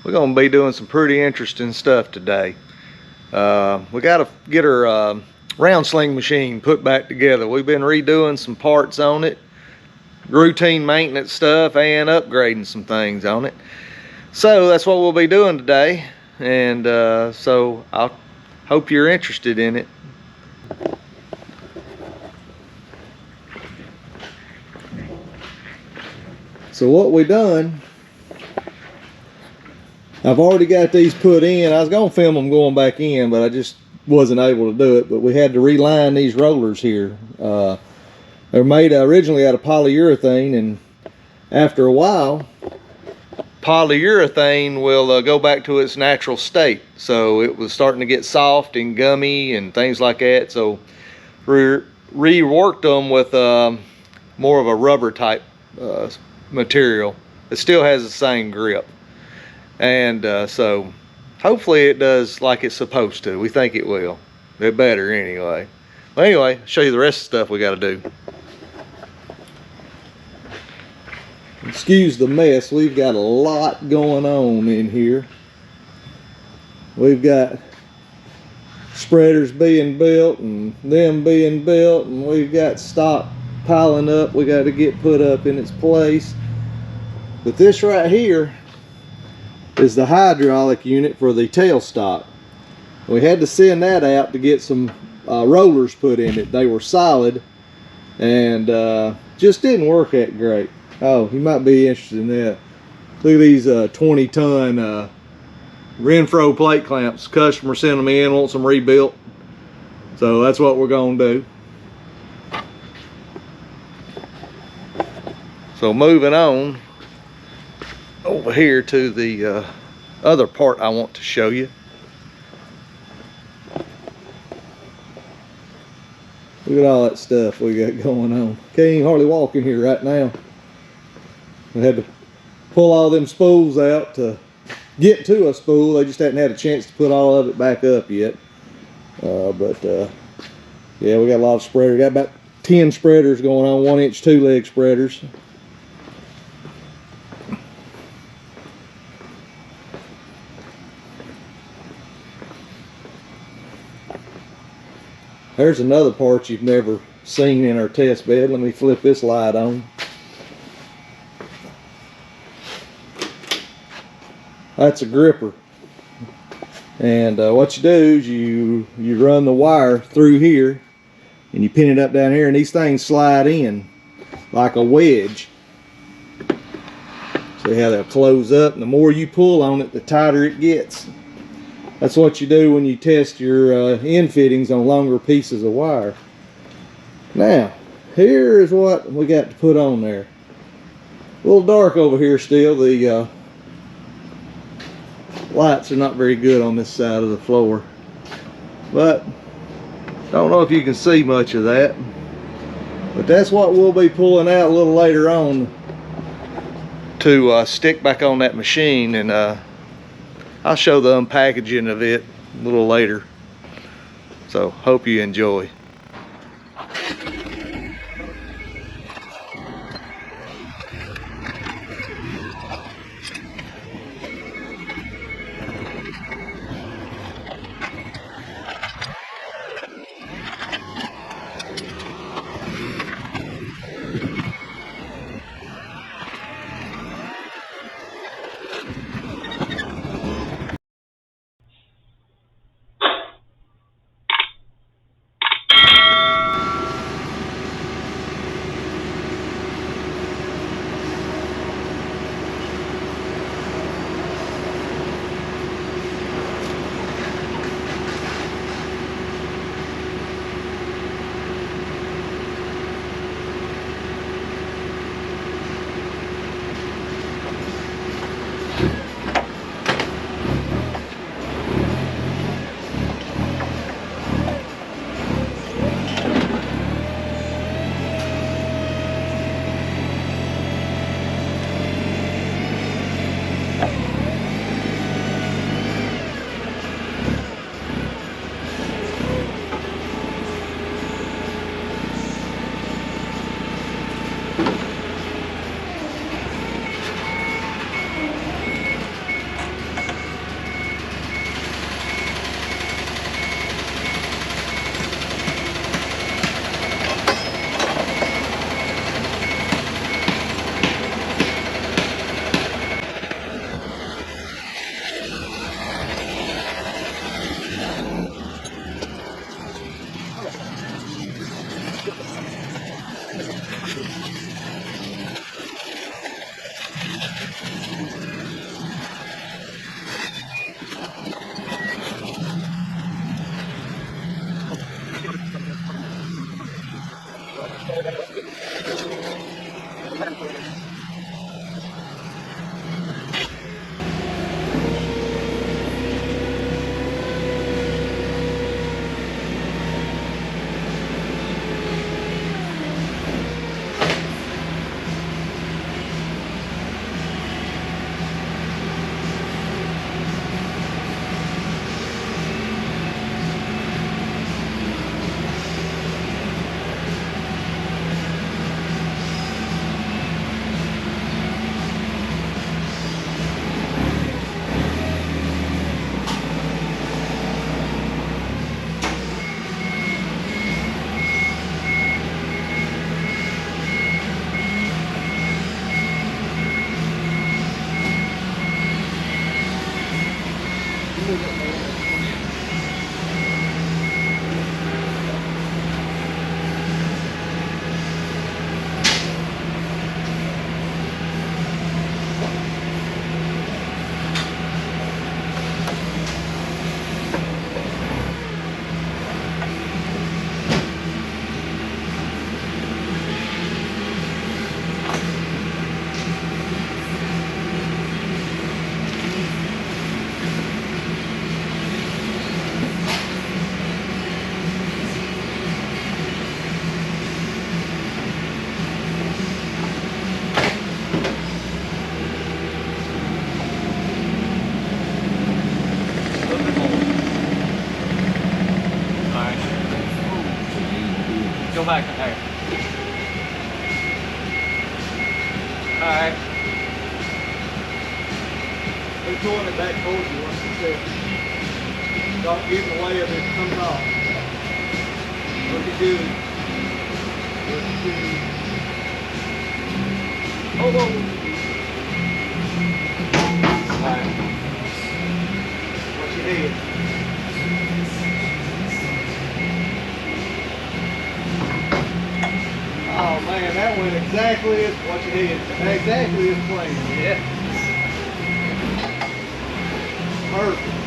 We're going to be doing some pretty interesting stuff today. We got to get our round sling machine put back together. We've been redoing some parts on it, routine maintenance stuff, and upgrading some things on it. So that's what we'll be doing today, and so I hope you're interested in it. So what we done, I've already got these put in. I was gonna film them going back in, but I just wasn't able to do it. But we had to reline these rollers here. They're made originally out of polyurethane, and after a while, polyurethane will go back to its natural state. So it was starting to get soft and gummy and things like that. So we reworked them with more of a rubber type material. It still has the same grip, and so hopefully it does like it's supposed to. We think it will. It better anyway. Well, anyway, I'll show you the rest of the stuff we got to do. Excuse the mess. We've got a lot going on in here. We've got spreaders being built and them being built, and we've got stock piling up we got to get put up in its place. But this right here is the hydraulic unit for the tailstock. We had to send that out to get some rollers put in it. They were solid and just didn't work that great. Oh, you might be interested in that. Look at these 20-ton Renfro plate clamps. Customer sent them in, wants them rebuilt. So that's what we're going to do. So moving on over here to the other part I want to show you. Look at all that stuff we got going on. Can't even hardly walk in here right now. I had to pull all them spools out to get to a spool. They just hadn't had a chance to put all of it back up yet. Yeah, we got a lot of spreaders. Got about 10 spreaders going on, 1-inch 2-leg spreaders. There's another part you've never seen in our test bed. Let me flip this light on. That's a gripper. And what you do is you run the wire through here and you pin it up down here, and these things slide in like a wedge. See how they'll close up, and the more you pull on it, the tighter it gets. That's what you do when you test your end fittings on longer pieces of wire. Now, here is what we got to put on there. A little dark over here still. The lights are not very good on this side of the floor. But, don't know if you can see much of that. But that's what we'll be pulling out a little later on to stick back on that machine, and I'll show the unpackaging of it a little later. So, hope you enjoy. Go back there. Alright. They're pulling it back towards you once you said. Don't get in the way of it, it comes off. Look at good. Look at good. Oh, whoa. Alright. Watch your head. Oh man, that went exactly as what you did. Exactly as planned. Yeah. Perfect.